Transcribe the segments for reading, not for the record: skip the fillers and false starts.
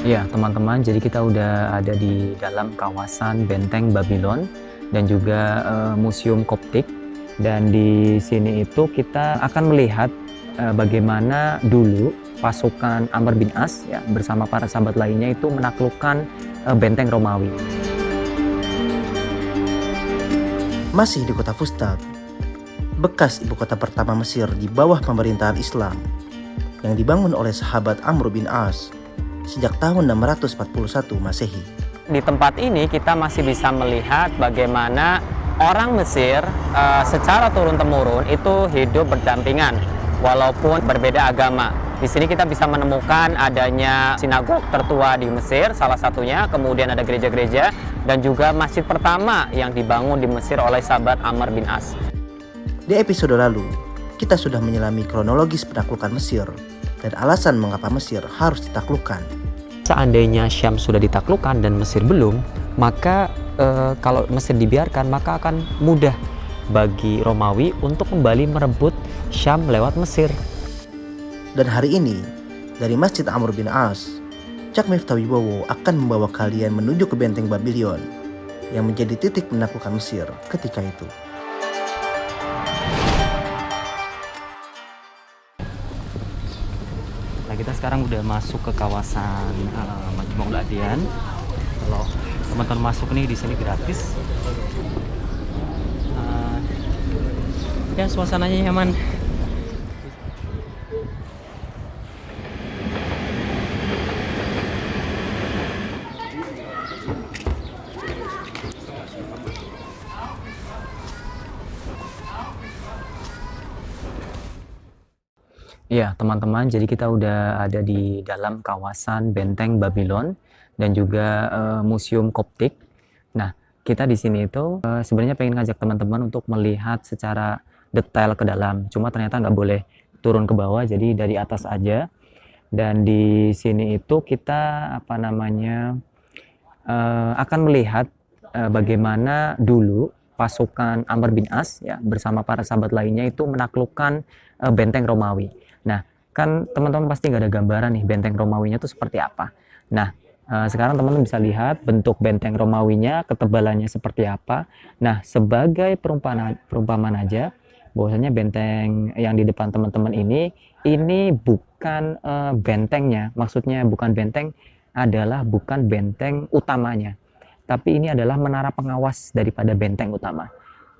Ya, teman-teman, jadi kita udah ada di dalam kawasan Benteng Babylon dan juga Museum Koptik. Dan di sini itu kita akan melihat bagaimana dulu pasukan Amr bin As ya bersama para sahabat lainnya itu menaklukkan benteng Romawi. Masih di kota Fustat, bekas ibu kota pertama Mesir di bawah pemerintahan Islam yang dibangun oleh sahabat Amr bin As sejak tahun 641 Masehi. Di tempat ini kita masih bisa melihat bagaimana orang Mesir secara turun-temurun itu hidup berdampingan walaupun berbeda agama. Di sini kita bisa menemukan adanya sinagog tertua di Mesir, salah satunya, kemudian ada gereja-gereja dan juga masjid pertama yang dibangun di Mesir oleh sahabat Amr bin As. Di episode lalu, kita sudah menyelami kronologis penaklukan Mesir dan alasan mengapa Mesir harus ditaklukkan. Seandainya Syam sudah ditaklukkan dan Mesir belum, maka kalau Mesir dibiarkan maka akan mudah bagi Romawi untuk kembali merebut Syam lewat Mesir. Dan hari ini, dari Masjid Amr bin As, Cak Miftah Wibowo akan membawa kalian menuju ke Benteng Babylon yang menjadi titik penaklukan Mesir ketika itu. Nah, kita sekarang udah masuk ke kawasan Majmu'ul Adyan. Kalau teman-teman masuk nih, di sini gratis. Ya, suasananya nyaman. Iya, teman-teman, jadi kita udah ada di dalam kawasan Benteng Babylon dan juga Museum Koptik. Nah, kita di sini itu sebenarnya pengen ngajak teman-teman untuk melihat secara detail ke dalam. Cuma ternyata nggak boleh turun ke bawah, jadi dari atas aja. Dan di sini itu kita akan melihat bagaimana dulu pasukan Amr bin As ya bersama para sahabat lainnya itu menaklukkan benteng Romawi. Nah, kan teman-teman pasti nggak ada gambaran nih benteng Romawinya itu seperti apa. Nah, sekarang teman-teman bisa lihat bentuk benteng Romawinya, ketebalannya seperti apa. Nah, sebagai perumpamaan aja, bahwasanya benteng yang di depan teman-teman ini bukan bentengnya. Maksudnya bukan benteng, bukan benteng utamanya. Tapi ini adalah menara pengawas daripada benteng utama.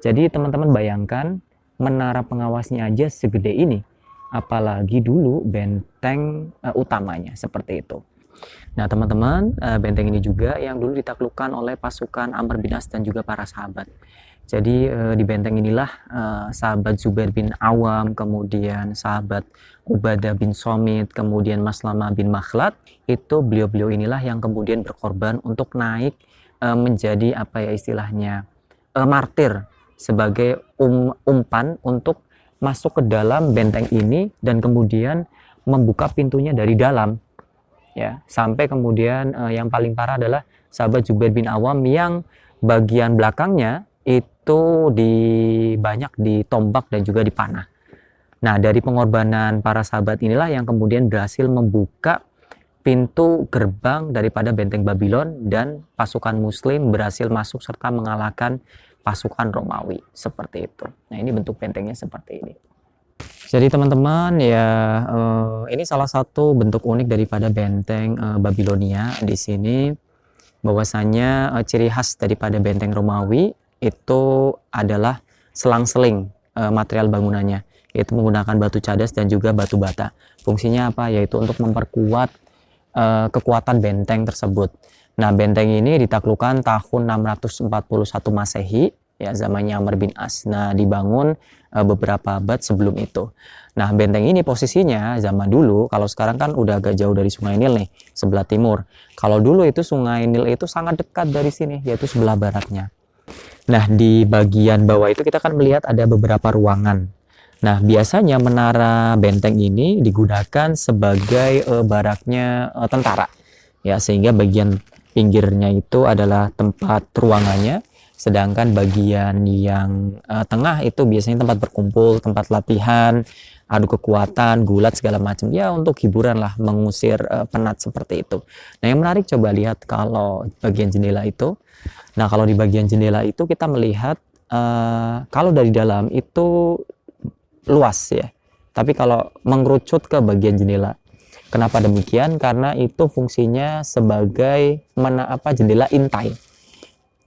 Jadi teman-teman bayangkan menara pengawasnya aja segede ini, apalagi dulu benteng utamanya seperti itu. Nah, teman-teman, benteng ini juga yang dulu ditaklukkan oleh pasukan Amr bin As dan juga para sahabat. Jadi di benteng inilah sahabat Zubair bin Awam, kemudian sahabat Ubadah bin Somit, kemudian Maslamah bin Makhlad, itu beliau-beliau inilah yang kemudian berkorban untuk naik menjadi martir sebagai umpan untuk masuk ke dalam benteng ini dan kemudian membuka pintunya dari dalam ya, sampai kemudian yang paling parah adalah sahabat Zubair bin Awam yang bagian belakangnya itu banyak ditombak dan juga dipanah. Nah, dari pengorbanan para sahabat inilah yang kemudian berhasil membuka pintu gerbang daripada benteng Babylon dan pasukan muslim berhasil masuk serta mengalahkan pasukan Romawi seperti itu. Nah, ini bentuk bentengnya seperti ini. Jadi teman-teman ya, ini salah satu bentuk unik daripada benteng Babilonia di sini, bahwasanya ciri khas daripada benteng Romawi itu adalah selang-seling material bangunannya, yaitu menggunakan batu cadas dan juga batu bata. Fungsinya apa? Yaitu untuk memperkuat kekuatan benteng tersebut. Nah, benteng ini ditaklukkan tahun 641 Masehi ya, zamannya Amr bin As. Nah, dibangun beberapa abad sebelum itu. Nah, benteng ini posisinya zaman dulu, kalau sekarang kan udah agak jauh dari Sungai Nil nih, sebelah timur. Kalau dulu itu Sungai Nil itu sangat dekat dari sini, yaitu sebelah baratnya. Nah, di bagian bawah itu kita kan melihat ada beberapa ruangan. Nah, biasanya menara benteng ini digunakan sebagai baraknya tentara. Ya, sehingga bagian pinggirnya itu adalah tempat ruangannya, Sedangkan bagian yang tengah itu biasanya tempat berkumpul, tempat latihan, adu kekuatan, gulat segala macam, ya untuk hiburan lah, mengusir penat seperti itu. Nah yang menarik, coba lihat kalau bagian jendela itu. Nah kalau di bagian jendela itu kita melihat kalau dari dalam itu luas ya, tapi kalau mengerucut ke bagian jendela, kenapa demikian? Karena itu fungsinya sebagai jendela intai.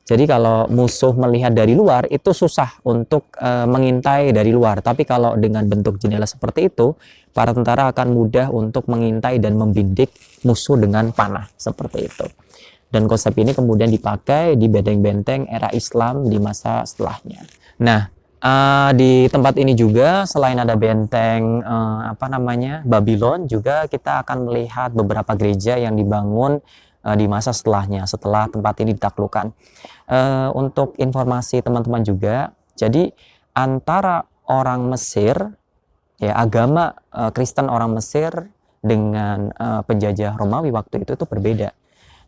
Jadi kalau musuh melihat dari luar itu susah untuk mengintai dari luar. Tapi kalau dengan bentuk jendela seperti itu, para tentara akan mudah untuk mengintai dan membidik musuh dengan panah seperti itu. Dan konsep ini kemudian dipakai di benteng-benteng era Islam di masa setelahnya. Nah, di tempat ini juga selain ada benteng Babylon, juga kita akan melihat beberapa gereja yang dibangun di masa setelahnya, setelah tempat ini ditaklukkan. Untuk informasi teman-teman juga, jadi antara orang Mesir, ya agama Kristen orang Mesir dengan penjajah Romawi waktu itu berbeda.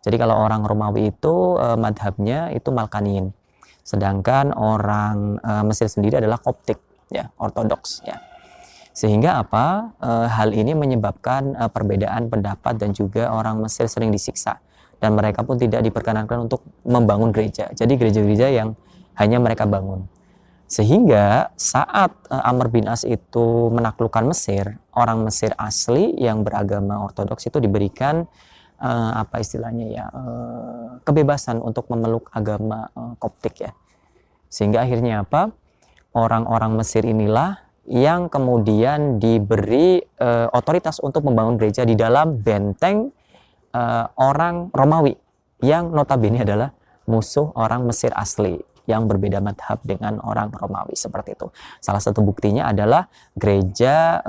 Jadi kalau orang Romawi itu madhabnya itu Malkaniyin, sedangkan orang Mesir sendiri adalah Koptik, ya Ortodoks, ya. Sehingga hal ini menyebabkan perbedaan pendapat dan juga orang Mesir sering disiksa dan mereka pun tidak diperkenankan untuk membangun gereja. Jadi gereja-gereja yang hanya mereka bangun. Sehingga saat Amr bin As itu menaklukkan Mesir, orang Mesir asli yang beragama Ortodoks itu diberikan kebebasan untuk memeluk agama Koptik, ya. Sehingga akhirnya orang-orang Mesir inilah yang kemudian diberi otoritas untuk membangun gereja di dalam benteng orang Romawi yang notabene adalah musuh orang Mesir asli yang berbeda madhab dengan orang Romawi seperti itu. Salah satu buktinya adalah gereja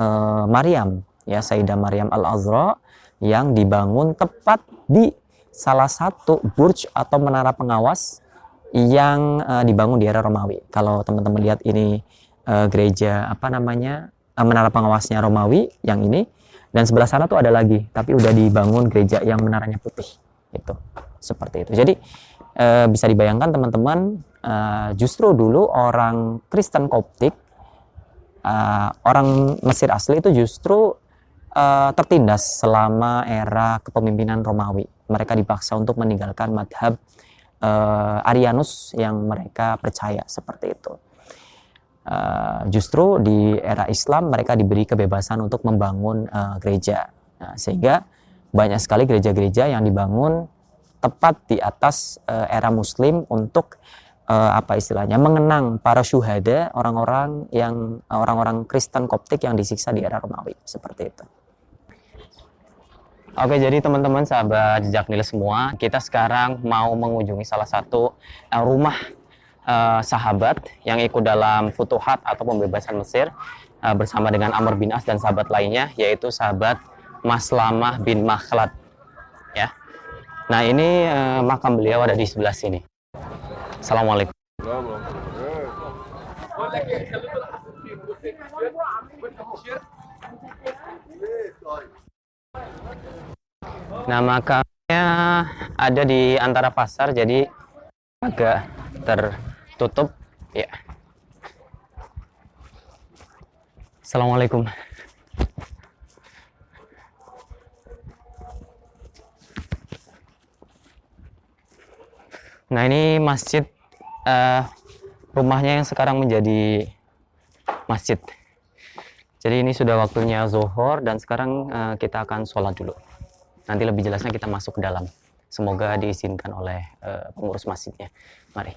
Maryam, ya Sayyidah Maryam Al-Azra, yang dibangun tepat di salah satu burj atau menara pengawas yang dibangun di era Romawi. Kalau teman-teman lihat ini gereja menara pengawasnya Romawi yang ini, dan sebelah sana tuh ada lagi, tapi udah dibangun gereja yang menaranya putih, itu seperti itu. Jadi bisa dibayangkan teman-teman, justru dulu orang Kristen Koptik, orang Mesir asli itu justru tertindas selama era kepemimpinan Romawi. Mereka dipaksa untuk meninggalkan madhab Arianus yang mereka percaya seperti itu. Justru di era Islam mereka diberi kebebasan untuk membangun gereja. Nah, sehingga banyak sekali gereja-gereja yang dibangun tepat di atas era Muslim untuk mengenang para syuhada, orang-orang Kristen Koptik yang disiksa di era Romawi seperti itu. Oke, jadi teman-teman sahabat Jejak Nilai semua, kita sekarang mau mengunjungi salah satu rumah sahabat yang ikut dalam Futuhat atau pembebasan Mesir bersama dengan Amr bin As dan sahabat lainnya, yaitu sahabat Maslamah bin Makhlad, ya. Nah ini makam beliau ada di sebelah sini. Assalamualaikum. Nah makamnya ada di antara pasar, jadi agak tertutup, ya. Assalamualaikum. Nah ini masjid, rumahnya yang sekarang menjadi masjid. Jadi ini sudah waktunya zuhur dan sekarang kita akan sholat dulu. Nanti lebih jelasnya kita masuk ke dalam. Semoga diizinkan oleh pengurus masjidnya. Mari.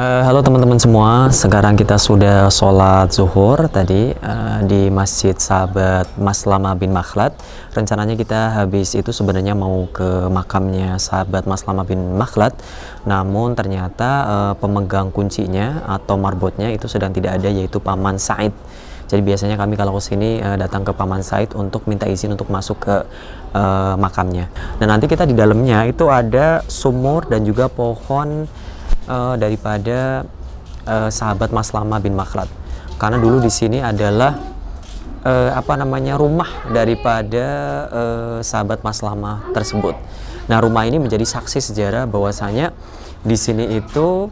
Halo teman-teman semua, sekarang kita sudah sholat zuhur tadi di Masjid Sahabat Maslamah bin Makhlad. Rencananya kita habis itu sebenarnya mau ke makamnya Sahabat Maslamah bin Makhlad, namun ternyata pemegang kuncinya atau marbotnya itu sedang tidak ada, yaitu Paman Said. Jadi biasanya kami kalau ke sini datang ke Paman Said untuk minta izin untuk masuk ke makamnya. Dan nanti kita di dalamnya itu ada sumur dan juga pohon daripada sahabat Maslamah bin Makhlad. Karena dulu di sini adalah rumah daripada sahabat Maslamah tersebut. Nah, rumah ini menjadi saksi sejarah bahwasanya di sini itu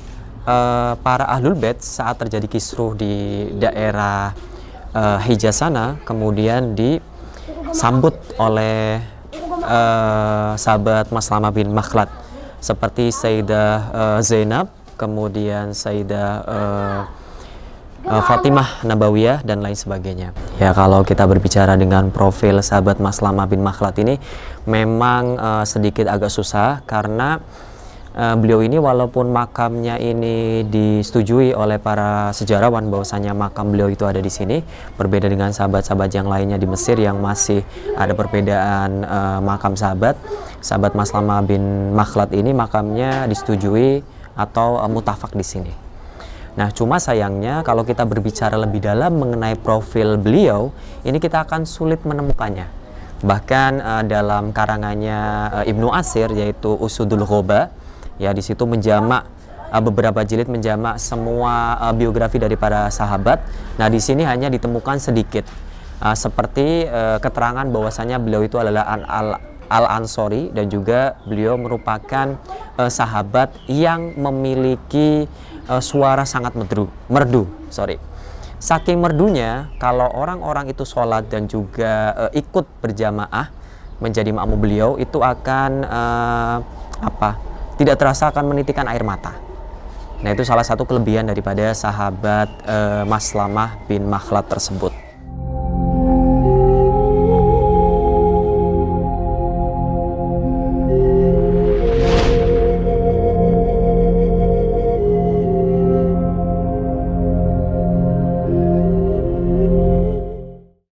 para ahlul bait saat terjadi kisruh di daerah Hijaz sana, kemudian disambut oleh sahabat Maslamah bin Makhlad seperti Sayyidah Zainab, kemudian Sayyidah Fatimah Nabawiyah dan lain sebagainya. Ya, kalau kita berbicara dengan profil sahabat Maslamah bin Makhlad ini memang sedikit agak susah karena beliau ini walaupun makamnya ini disetujui oleh para sejarawan bahwasanya makam beliau itu ada di sini, berbeda dengan sahabat-sahabat yang lainnya di Mesir yang masih ada perbedaan makam sahabat Maslamah bin Makhlad ini makamnya disetujui atau mutafak di sini. Nah, cuma sayangnya kalau kita berbicara lebih dalam mengenai profil beliau, ini kita akan sulit menemukannya. Bahkan dalam karangannya Ibnu Asir yaitu Usudul Ghoba, ya di situ menjamak beberapa jilid menjamak semua biografi dari para sahabat. Nah, di sini hanya ditemukan sedikit seperti keterangan bahwasanya beliau itu adalah Al-Ansori dan juga beliau merupakan sahabat yang memiliki suara sangat merdu. Saking merdunya, kalau orang-orang itu sholat dan juga ikut berjamaah menjadi makmum beliau itu akan tidak terasa akan menitikkan air mata. Nah, itu salah satu kelebihan daripada sahabat Maslamah bin Makhlad tersebut.